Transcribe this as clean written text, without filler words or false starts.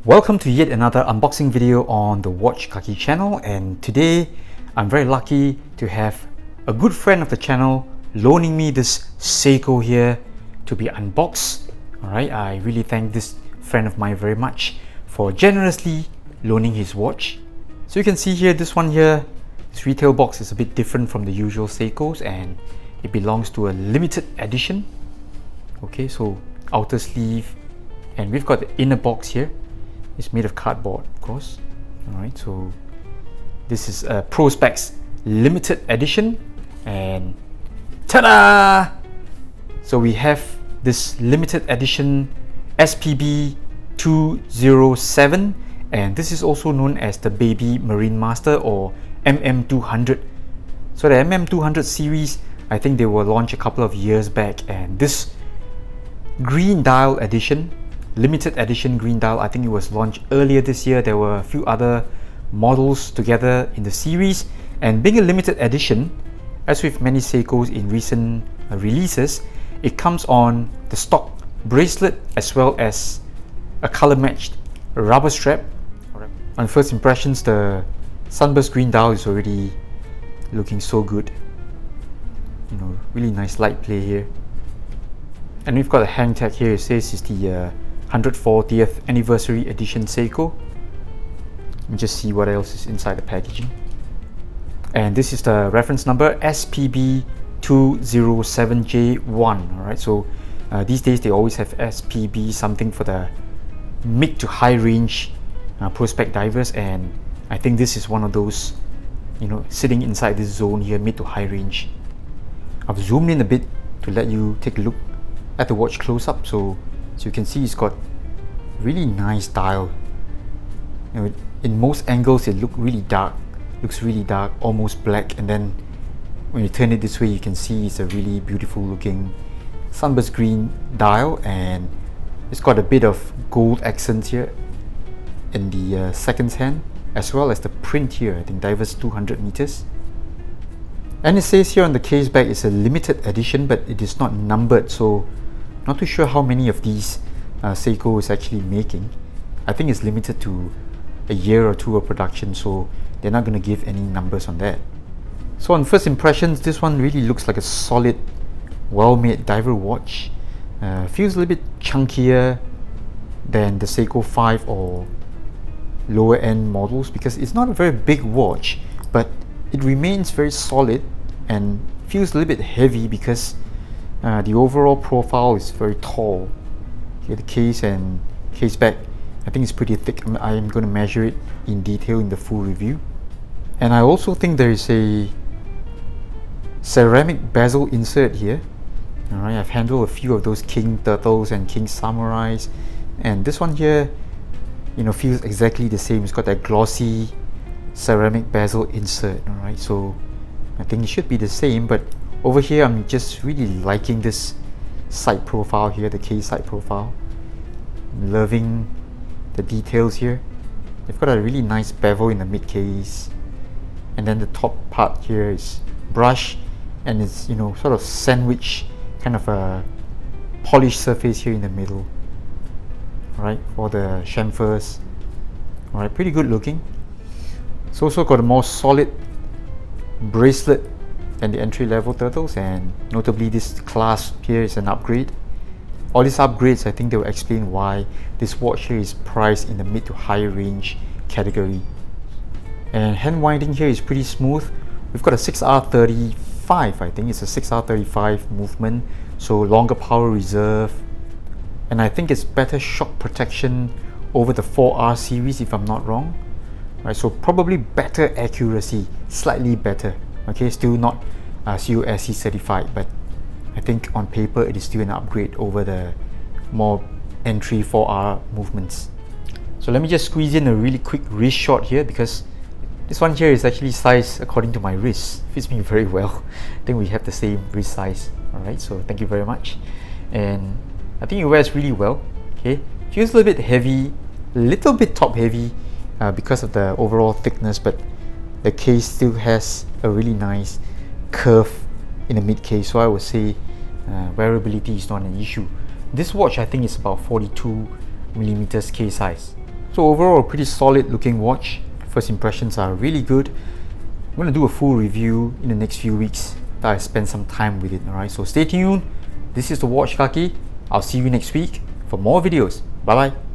Welcome to yet another unboxing video on the Watch Kaki channel, and today I'm very lucky to have a good friend of the channel loaning me this Seiko here to be unboxed. Alright, I really thank this friend of mine very much for generously loaning his watch. So you can see here, this one here, this retail box is a bit different from the usual Seikos and it belongs to a limited edition. Okay, so outer sleeve, and we've got the inner box here. It's made of cardboard, of course. Alright, so this is a Prospex limited edition, and ta-da! So we have this limited edition SPB207, and this is also known as the Baby Marine Master or MM200. So the MM200 series, I think they were launched a couple of years back, and this green dial edition, limited edition green dial, I think it was launched earlier this year. There were a few other models together in the series, and being a limited edition, as with many Seikos in recent releases, it comes on the stock bracelet as well as a color matched rubber strap. On first impressions, the sunburst green dial is already looking so good. You know, really nice light play here. And we've got a hang tag here. It says it's the 140th anniversary edition Seiko. Let me just see what else is inside the packaging. And this is the reference number SPB207J1. Alright, so these days they always have SPB something for the mid to high range Prospex divers, and I think this is one of those, you know, sitting inside this zone here, mid to high range. I've zoomed in a bit to let you take a look at the watch close up. So you can see it's got really nice dial. You know, in most angles it looks really dark, almost black, and then when you turn it this way you can see it's a really beautiful looking sunburst green dial, and it's got a bit of gold accents here in the seconds hand, as well as the print here. I think divers 200 meters. And it says here on the case back it's a limited edition, but it is not numbered, so not too sure how many of these Seiko is actually making. I think it's limited to a year or two of production, so they're not going to give any numbers on that. So on first impressions, this one really looks like a solid, well-made diver watch. Feels a little bit chunkier than the Seiko 5 or lower end models, because it's not a very big watch, but it remains very solid and feels a little bit heavy because the overall profile is very tall. Here, the case and case back, I think it's pretty thick. I am going to measure it in detail in the full review. And I also think there is a ceramic bezel insert here. Alright, I've handled a few of those king turtles and king samurais, and this one here, you know, feels exactly the same. It's got that glossy ceramic bezel insert. Alright, so I think it should be the same, but over here I'm just really liking this side profile here, the case side profile. I'm loving the details here. They've got a really nice bevel in the mid case, and then the top part here is brushed, and it's, you know, sort of sandwich kind of a polished surface here in the middle. Alright, for the chamfers. Alright, pretty good looking. It's also got a more solid bracelet than the entry-level turtles, and notably this clasp here is an upgrade. All these upgrades, I think they will explain why this watch here is priced in the mid to high range category. And hand winding here is pretty smooth. We've got a 6R35, I think it's a 6R35 movement, so longer power reserve, and I think it's better shock protection over the 4R series if I'm not wrong. Right, so probably better accuracy, slightly better. Okay, still not COSC certified, but I think on paper it is still an upgrade over the more entry 4R movements. So let me just squeeze in a really quick wrist shot here, because this one here is actually sized according to my wrist. Fits me very well. I think we have the same wrist size. Alright, so thank you very much. And I think it wears really well. Okay, feels a little bit heavy, a little bit top heavy because of the overall thickness, but the case still has a really nice curve in the mid case, so I would say wearability is not an issue. This watch I think is about 42 millimeters case size, So overall, a pretty solid looking watch. First impressions are really good. I'm going to do a full review in the next few weeks that I spend some time with it. Alright, so stay tuned. This is the Watch Kaki. I'll see you next week for more videos. Bye bye.